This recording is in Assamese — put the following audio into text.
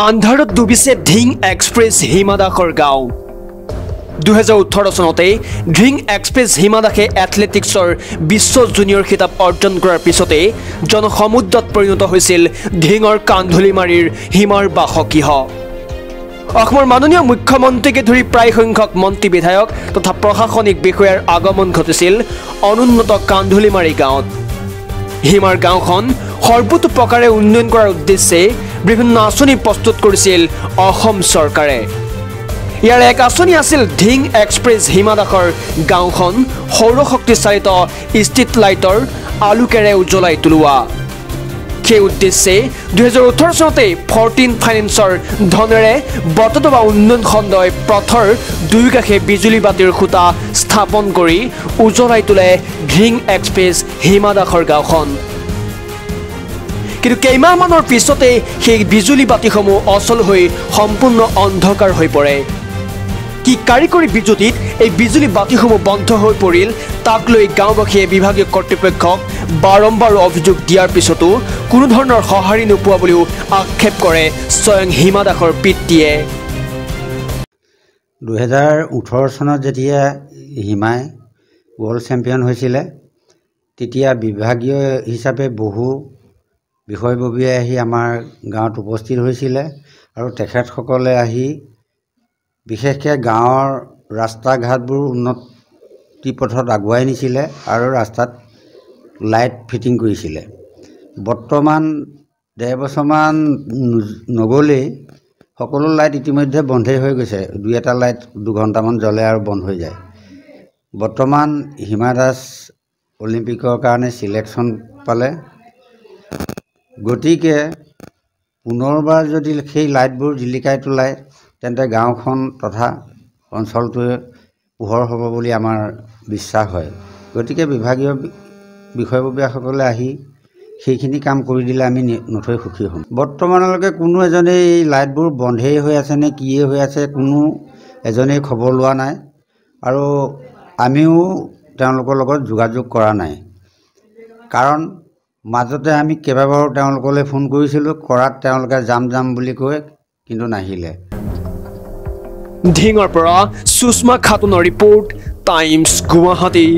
আন্ধাৰত ডুবিছে ধিং এক্সপ্ৰেছ হিমা দাসৰ গাঁও 2018 চনতে ধিং এক্সপ্ৰেছ হিমা দাসে এথলেটিক্সৰ বিশ্ব জুনিয়ৰ খিতাপ অৰ্জন কৰাৰ পিছতে জনসমুদ্ৰত পৰিণত হৈছিল ধিঙৰ কান্ধুলিমাৰীৰ হিমাৰ বাসগৃহ অসমৰ মাননীয় মুখ্যমন্ত্ৰীকে ধৰি প্ৰায় সংখ্যক মন্ত্ৰী বিধায়ক তথা প্ৰশাসনিক বিষয়াৰ আগমন ঘটিছিল অনুন্নত কান্ধুলিমাৰী গাঁৱত হিমাৰ গাঁওখন সৰ্বতোপ্ৰকাৰে উন্নয়ন কৰাৰ উদ্দেশ্যে বিভিন্ন আঁচনি প্ৰস্তুত কৰিছিল অসম চৰকাৰে ইয়াৰ এক আঁচনি আছিল ধিং এক্সপ্ৰেছ হিমা দাসৰ গাঁওখন সৌৰশক্তি চালিত ষ্ট্ৰীট লাইটৰ আলোকেৰে উজ্বলাই তোলোৱা সেই উদ্দেশ্যে 2018 চনতে 14 ফাইনেন্সৰ ধনেৰে বটদবা উন্নয়ন খণ্ডই পথৰ দুয়োকাষে বিজুলী বাতিৰ খুঁটা স্থাপন কৰি উজ্বলাই তোলে ধিং এক্সপ্ৰেছ হিমা দাসৰ গাঁওখন কিন্তু কেইমাহমানৰ পিছতে সেই বিজুলী বাতিসমূহ অচল হৈ সম্পূৰ্ণ অন্ধকাৰ হৈ পৰে কি কাৰিকৰী বিজুতিত এই বিজুলী বাতিসমূহ বন্ধ হৈ পৰিল তাক লৈ গাঁওবাসীয়ে বিভাগীয় কৰ্তৃপক্ষক বাৰম্বাৰ অভিযোগ দিয়াৰ পিছতো কোনো ধৰণৰ সঁহাৰি নোপোৱা বুলিও আক্ষেপ কৰে স্বয়ং হিমা দাসৰ পিতৃয়ে 2018 চনত যেতিয়া হিমাই ৱৰ্ল্ড চেম্পিয়ন হৈছিলে তেতিয়া বিভাগীয় হিচাপে বহু বিষয়ববীয়াই আহি আমাৰ গাঁৱত উপস্থিত হৈছিলে আৰু তেখেতসকলে আহি বিশেষকৈ গাঁৱৰ ৰাস্তা ঘাটবোৰ উন্নতি পথত আগুৱাই নিছিলে আৰু ৰাস্তাত লাইট ফিটিং কৰিছিলে বৰ্তমান 1.5 বছৰমান নগ'লেই সকলো লাইট ইতিমধ্যে বন্ধই হৈ গৈছে দুই এটা লাইট 2 ঘণ্টামান জ্বলে আৰু বন্ধ হৈ যায় বৰ্তমান হিমা দাস অলিম্পিকৰ কাৰণে সিলেকশ্যন পালে গতিকে পুনৰবাৰ যদি সেই লাইটবোৰ জিলিকাই তোলায় তেন্তে গাঁওখন তথা অঞ্চলটোৱে পোহৰ হ'ব বুলি আমাৰ বিশ্বাস হয় গতিকে বিভাগীয় বিষয়ববীয়াসকলে আহি সেইখিনি কাম কৰি দিলে আমি নথৈ সুখী হ'ম বৰ্তমানলৈকে কোনো এজনে এই লাইটবোৰ বন্ধেই হৈ আছে নে কিয়ে হৈ আছে কোনো এজনেই খবৰ লোৱা নাই আৰু আমিও তেওঁলোকৰ লগত যোগাযোগ কৰা নাই কাৰণ মাজতে আমি কেইবাবাৰো তেওঁলোকলৈ ফোন কৰিছিলোঁ কৰাত তেওঁলোকে যাম বুলি কৈ কিন্তু নাহিলে ধিঙৰ পৰা সুষমা খাতুনৰ ৰিপৰ্ট টাইমছ গুৱাহাটী